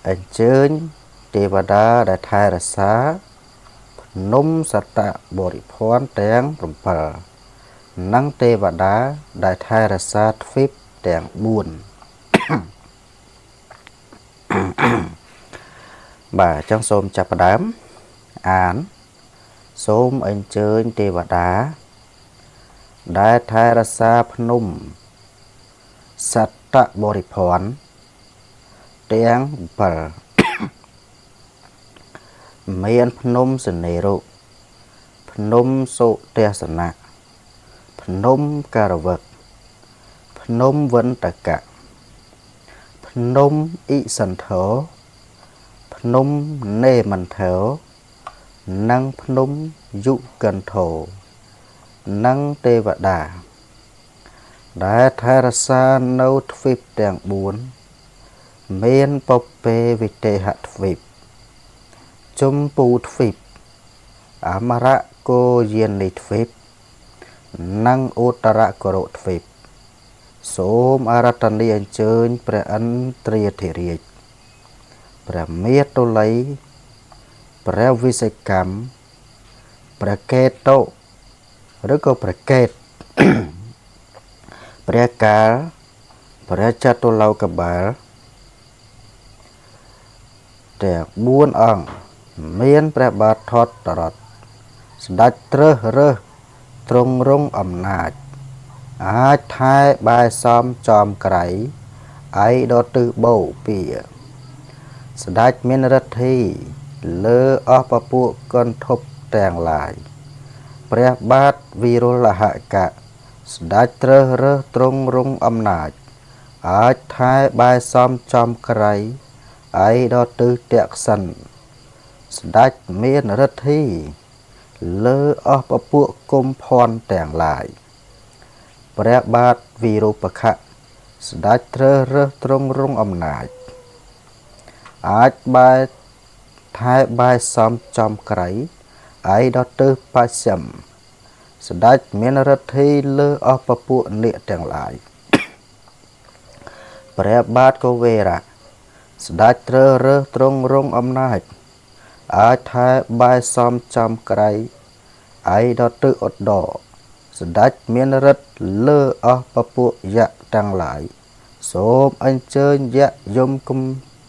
អញ្ជើញទេវតាដែលថែរក្សាភ្នំសត្តបរិភ័ណ្ឌទាំង7និងទេវតាដែលថែរក្សាទ្វីបទាំង4បាទអញ្ចឹងសូមចាប់ផ្ដើមអានសូមអញ្ជើញទេវតាដែលថែរក្សាភ្នំសត្តបរិភ័ណ្ឌទាំង7មានភ្នំសនេរុភ្នំសុទេសនៈភ្នំការវឹកភ្នំវិន្តកៈភ្នំអ៊ីសន្ធោភ្នំនេមន្ធោនិងភ្នំយុគន្ធោនិងទេវតាដែលថែរក្សានៅទ្វីបទាំង4មានពពេវិទេហទ្វីបជម្ពូទ្វីបអមរកោយានីទ្វីបនិងឧត្តរកុរទ្វីបសូមអារាធនាអញ្ជើញព្រះឥន្ទ្រាធិរាជព្រះមាតុល័យព្រះវិសិកម្មព្រះកេតុឬក៏ព្រះកេតព្រះកាលព្រះចតុលោកបាលទាំង4អង្គមានព្រះបាទថតរតស្ដេចត្រើសរើសទ្រង់រង់អំណាចអាចថែបែសំចំក្រៃឯដទិសបូព៌ាស្ដេចមានឫទ្ធីលើអស់ពពួកគន្ធពទាំងឡាយព្រះបាទវិរុលហកៈស្ដេចត្រើសរើសទ្រង់រង់អំណាចអាចថែបែសំចំក្រៃឯដទិសទក្សិណស្ដេចមានឫទ្ធីលើអស់ពពួកគុម្ភ័ណ្ឌទាំងឡាយព្រះបាទវិរូបខៈស្ដេចត្រើសរើសទ្រង់រង់អំណាចអាចថែបែសំចំក្រៃឯដទិសបស្ចិមស្ដេចមានឫទ្ធីលើអស់ពពួកនាគទាំងឡាយព្រះបាទកុវេរៈស្ដេចត្រើសរើសទ្រង់រង់អំណាចអាចថែបែសំចំក្រៃឯដទិសឧត្តរស្ដេចមានឫទ្ធិលើអស់ពពួកយក្សទាំងឡាយសូមអញ្ជើញយក្សយម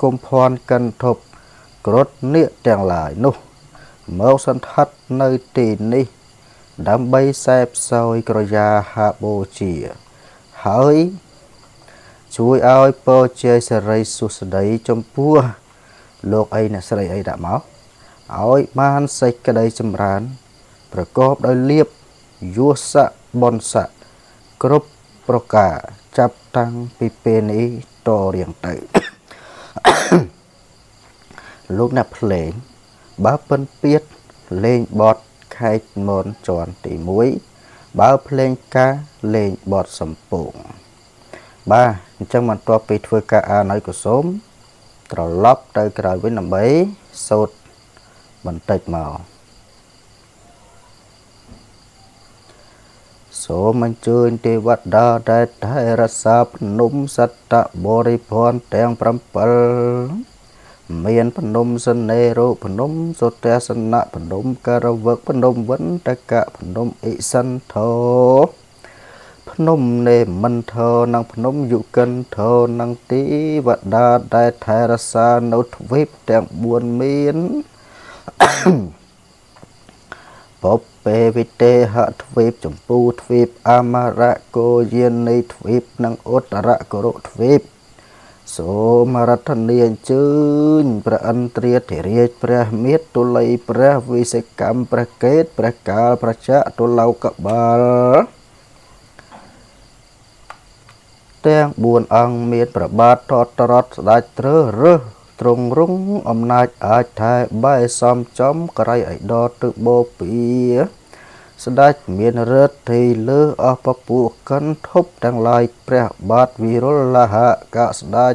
គុម្ភ័ណ្ឌគន្ធពគ្រុឌនាគទាំងឡាយនោះមកសន្ធិដ្ឋនៅទីនេះដើម្បីសេពសោយក្រយាហបូជាហើយជួយឲ្យពរជ័យសិរីសុស្ដីចំពោះលោកអីអ្នកស្រីអីដាក់មកឲ្យបានសេចក្តីចម្រើនប្រកបដោយលាភយសៈបុណ្យស័ក្តិគ្រប់ប្រការចាប់តាំងពីពេលនេះតរៀងទៅ លោកអ្នកភ្លេងបើពិនពៀតលេងបទខេកមនជាន់ទី1បើភ្លេងការលេងបទសំពងបាទអញ្ចឹងបន្ទាប់ពីធ្វើការអានហើយក៏សូមត្រឡប់ទៅក្រោយវិញដើម្បីសូត្របន្តិចមកសូមអញ្ជើញទេវតាដែលថែរក្សាភ្នំសត្តបរិភ័ណ្ឌទាំង7មានភ្នំសនេរុភ្នំសុទេសនៈភ្នំការវឹកភ្នំវិន្តកៈភ្នំអ៊ីសន្ធោភ្នំនេមន្ធោនិងភ្នំយុគន្ធោនិងទេវតាដែលថែរក្សានៅទ្វីបទាំង4មានពពេវិទេហទ្វីបចម្ពូទ្វីបអមរកោយានីទ្វីបនិងឧត្តរកុរទ្វីបសូមអារាធនាអញ្ជើញព្រះឥន្ទ្រាធិរាជព្រះមាតុល័យព្រះវិសិកម្មព្រះកេតុព្រះកាលព្រះចតុលោកបាលទាំង4អង្គមានព្រះបាទថតរតស្ដេចត្រើសរើសទ្រង់រង់អំណាចអាចថែបែសំចំក្រៃឯដទិសបូព៌ាស្ដេចមានឫទ្ធិលើអស់ពពួកគន្ធពទាំងឡាយព្រះបាទវិរុលហកៈស្ដេច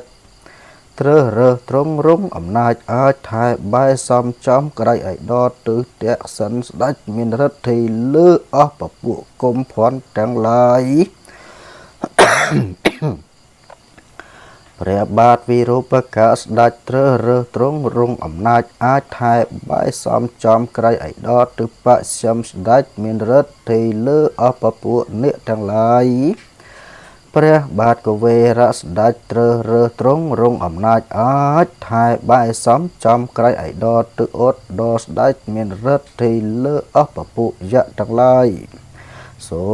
ត្រើសរើសទ្រង់រង់អំណាចអាចថែបែសំចំក្រៃឯដទិសទក្សិណស្ដេចមានឫទ្ធិលើអស់ពពួកគុម្ភ័ណ្ឌទាំងឡាយ ព្រះបាទវិរូបកៈស្ដេចត្រើសរើសទ្រង់រង់អំណាចអាចថែបាយសំចំក្រៃឯដតទិបស្យំស្ដេចមានរិទ្ធិលើអស់ពពួកអ្នកទាំងឡាយព្រះបាទកវេរៈស្ដេចត្រើសរើសទ្រង់រង់អំណាចអាចថែបាយសំចំក្រៃឯដតទិអត់ដល់ស្ដេចមានរិទ្ធិលើអស់ពពួកយៈទាំងឡាយសូ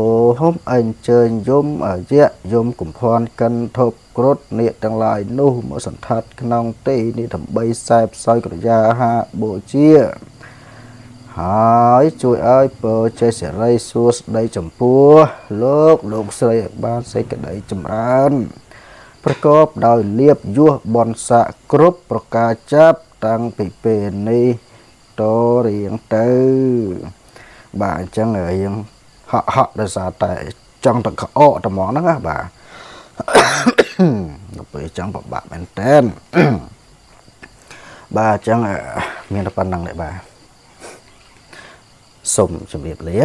មអញ្ជើញយមអយៈយមកំភ័ណ្ឌកិនធប់គ្រុឌអ្នកទាំងឡាយនោះមកសន្តាត់ក្នុងទីនេះដើម្បីសែបសោយក្រយាហាបូជាហើយជួយឲ្យពរជ័យសិរីសួស្តីចំពោះលោកស្រីឲ្យបានសេចក្តីចម្រើនប្រកបដោយលៀបយោះបនស័កគ្រប់ប្រការចាប់តាំងពីពេលនេះតរៀងទៅបាទអញ្ចឹងរៀងហក់ដោយសារតែចង់ទៅក្អកត្មងហ្នឹងណាបាទដល់ពេលចង់ពិបាកមែនតើបាទអញ្ចឹងមានតែប៉ុណ្្នឹងទេបាទសូមជម្រាបលា